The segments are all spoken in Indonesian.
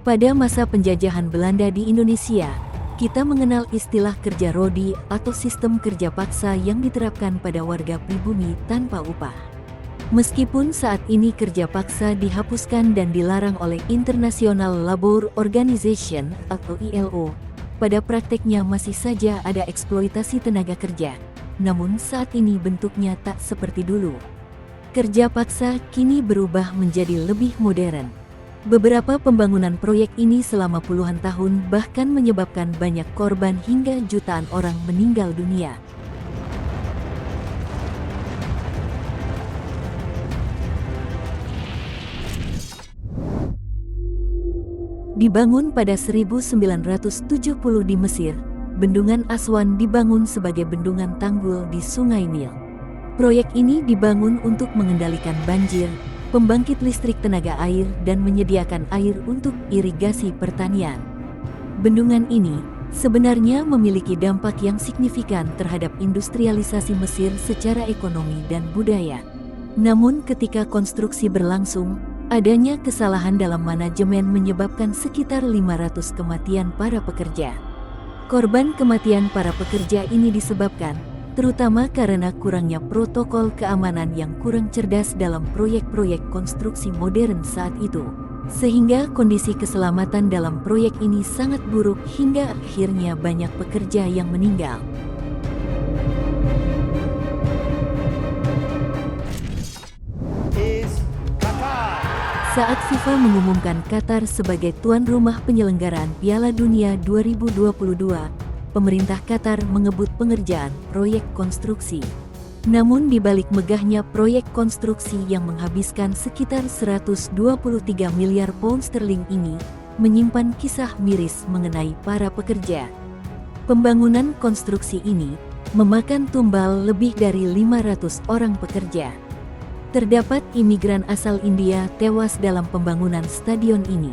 Pada masa penjajahan Belanda di Indonesia, kita mengenal istilah kerja rodi atau sistem kerja paksa yang diterapkan pada warga pribumi tanpa upah. Meskipun saat ini kerja paksa dihapuskan dan dilarang oleh International Labour Organization atau ILO, pada prakteknya masih saja ada eksploitasi tenaga kerja. Namun saat ini bentuknya tak seperti dulu. Kerja paksa kini berubah menjadi lebih modern. Beberapa pembangunan proyek ini selama puluhan tahun bahkan menyebabkan banyak korban hingga jutaan orang meninggal dunia. Dibangun pada 1970 di Mesir, Bendungan Aswan dibangun sebagai bendungan tanggul di Sungai Nil. Proyek ini dibangun untuk mengendalikan banjir, pembangkit listrik tenaga air dan menyediakan air untuk irigasi pertanian. Bendungan ini sebenarnya memiliki dampak yang signifikan terhadap industrialisasi Mesir secara ekonomi dan budaya. Namun ketika konstruksi berlangsung, adanya kesalahan dalam manajemen menyebabkan sekitar 500 kematian para pekerja. Korban kematian para pekerja ini disebabkan terutama karena kurangnya protokol keamanan yang kurang cerdas dalam proyek-proyek konstruksi modern saat itu. Sehingga kondisi keselamatan dalam proyek ini sangat buruk hingga akhirnya banyak pekerja yang meninggal. Saat FIFA mengumumkan Qatar sebagai tuan rumah penyelenggaraan Piala Dunia 2022, pemerintah Qatar mengebut pengerjaan proyek konstruksi. Namun di balik megahnya proyek konstruksi yang menghabiskan sekitar 123 miliar pound sterling ini, menyimpan kisah miris mengenai para pekerja. Pembangunan konstruksi ini memakan tumbal lebih dari 500 orang pekerja. Terdapat imigran asal India tewas dalam pembangunan stadion ini.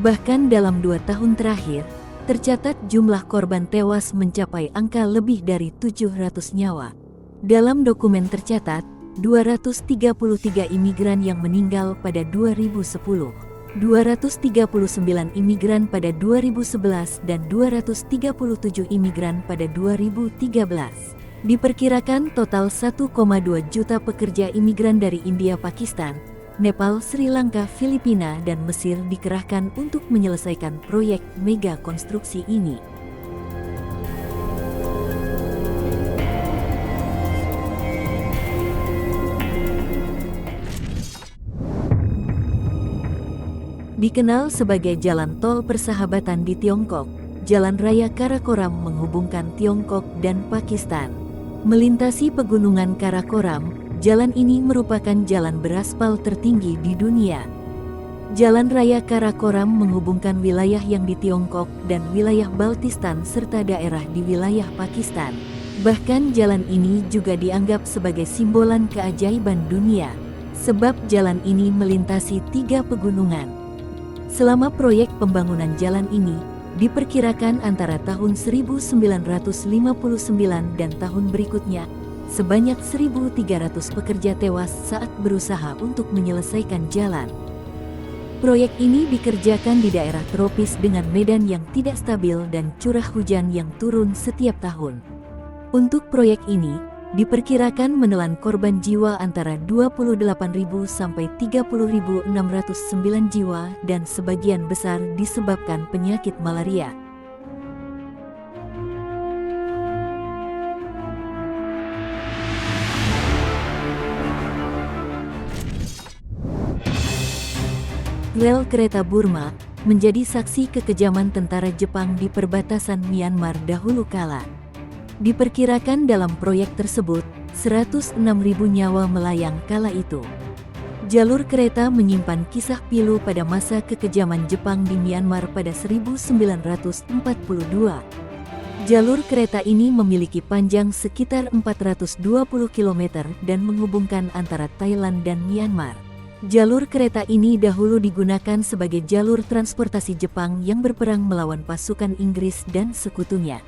Bahkan dalam 2 tahun terakhir, tercatat jumlah korban tewas mencapai angka lebih dari 700 nyawa. Dalam dokumen tercatat, 233 imigran yang meninggal pada 2010, 239 imigran pada 2011 dan 237 imigran pada 2013. Diperkirakan total 1,2 juta pekerja imigran dari India, Pakistan, Nepal, Sri Lanka, Filipina, dan Mesir dikerahkan untuk menyelesaikan proyek mega konstruksi ini. Dikenal sebagai Jalan Tol Persahabatan di Tiongkok, Jalan Raya Karakoram menghubungkan Tiongkok dan Pakistan. Melintasi pegunungan Karakoram, jalan ini merupakan jalan beraspal tertinggi di dunia. Jalan Raya Karakoram menghubungkan wilayah yang di Tiongkok dan wilayah Baltistan serta daerah di wilayah Pakistan. Bahkan jalan ini juga dianggap sebagai simbolan keajaiban dunia, sebab jalan ini melintasi 3 pegunungan. Selama proyek pembangunan jalan ini, diperkirakan antara tahun 1959 dan tahun berikutnya, sebanyak 1.300 pekerja tewas saat berusaha untuk menyelesaikan jalan. Proyek ini dikerjakan di daerah tropis dengan medan yang tidak stabil dan curah hujan yang turun setiap tahun. Untuk proyek ini, diperkirakan menelan korban jiwa antara 28.000 sampai 30.609 jiwa dan sebagian besar disebabkan penyakit malaria. Rel kereta Burma menjadi saksi kekejaman tentara Jepang di perbatasan Myanmar dahulu kala. Diperkirakan dalam proyek tersebut, 106.000 nyawa melayang kala itu. Jalur kereta menyimpan kisah pilu pada masa kekejaman Jepang di Myanmar pada 1942. Jalur kereta ini memiliki panjang sekitar 420 km dan menghubungkan antara Thailand dan Myanmar. Jalur kereta ini dahulu digunakan sebagai jalur transportasi Jepang yang berperang melawan pasukan Inggris dan sekutunya.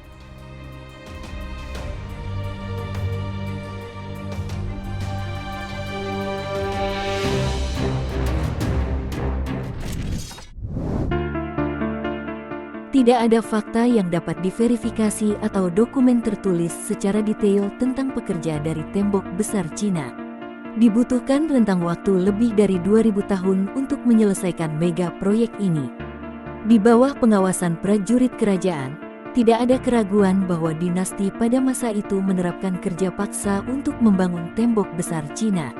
Tidak ada fakta yang dapat diverifikasi atau dokumen tertulis secara detail tentang pekerja dari tembok besar Cina. Dibutuhkan rentang waktu lebih dari 2000 tahun untuk menyelesaikan mega proyek ini. Di bawah pengawasan prajurit kerajaan, tidak ada keraguan bahwa dinasti pada masa itu menerapkan kerja paksa untuk membangun tembok besar Cina.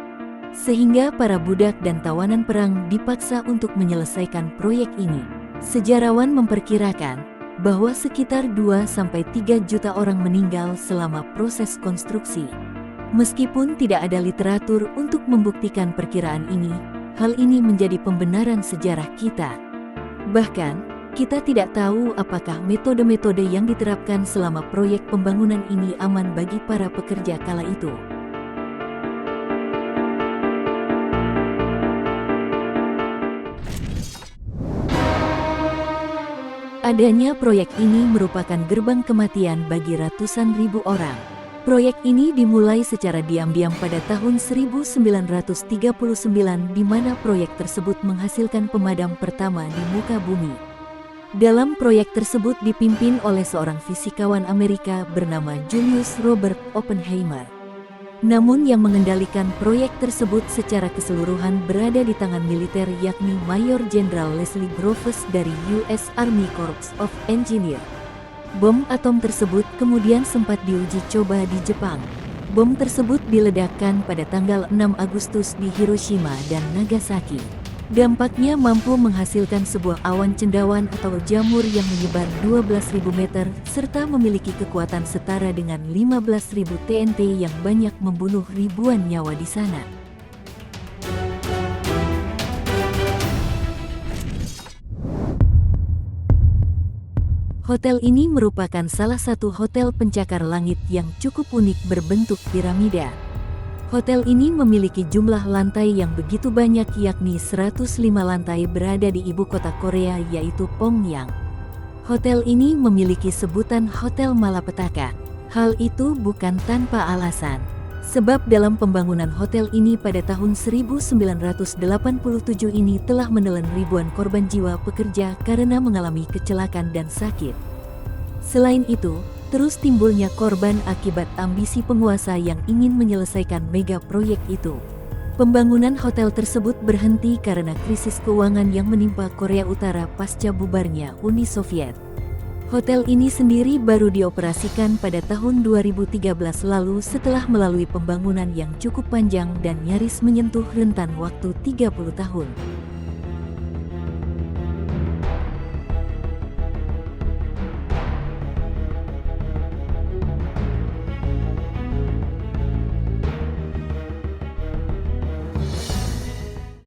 Sehingga para budak dan tawanan perang dipaksa untuk menyelesaikan proyek ini. Sejarawan memperkirakan bahwa sekitar 2-3 juta orang meninggal selama proses konstruksi. Meskipun tidak ada literatur untuk membuktikan perkiraan ini, hal ini menjadi pembenaran sejarah kita. Bahkan, kita tidak tahu apakah metode-metode yang diterapkan selama proyek pembangunan ini aman bagi para pekerja kala itu. Adanya proyek ini merupakan gerbang kematian bagi ratusan ribu orang. Proyek ini dimulai secara diam-diam pada tahun 1939 di mana proyek tersebut menghasilkan pemadam pertama di muka bumi. Dalam proyek tersebut dipimpin oleh seorang fisikawan Amerika bernama Julius Robert Oppenheimer. Namun yang mengendalikan proyek tersebut secara keseluruhan berada di tangan militer yakni Mayor Jenderal Leslie Groves dari US Army Corps of Engineers. Bom atom tersebut kemudian sempat diuji coba di Jepang. Bom tersebut diledakkan pada tanggal 6 Agustus di Hiroshima dan Nagasaki. Dampaknya mampu menghasilkan sebuah awan cendawan atau jamur yang menyebar 12.000 meter serta memiliki kekuatan setara dengan 15.000 TNT yang banyak membunuh ribuan nyawa di sana. Hotel ini merupakan salah satu hotel pencakar langit yang cukup unik berbentuk piramida. Hotel ini memiliki jumlah lantai yang begitu banyak yakni 105 lantai berada di ibu kota Korea yaitu Pyongyang. Hotel ini memiliki sebutan Hotel Malapetaka. Hal itu bukan tanpa alasan. Sebab dalam pembangunan hotel ini pada tahun 1987 ini telah menelan ribuan korban jiwa pekerja karena mengalami kecelakaan dan sakit. Selain itu, terus timbulnya korban akibat ambisi penguasa yang ingin menyelesaikan mega proyek itu. Pembangunan hotel tersebut berhenti karena krisis keuangan yang menimpa Korea Utara pasca bubarnya Uni Soviet. Hotel ini sendiri baru dioperasikan pada tahun 2013 lalu setelah melalui pembangunan yang cukup panjang dan nyaris menyentuh rentan waktu 30 tahun.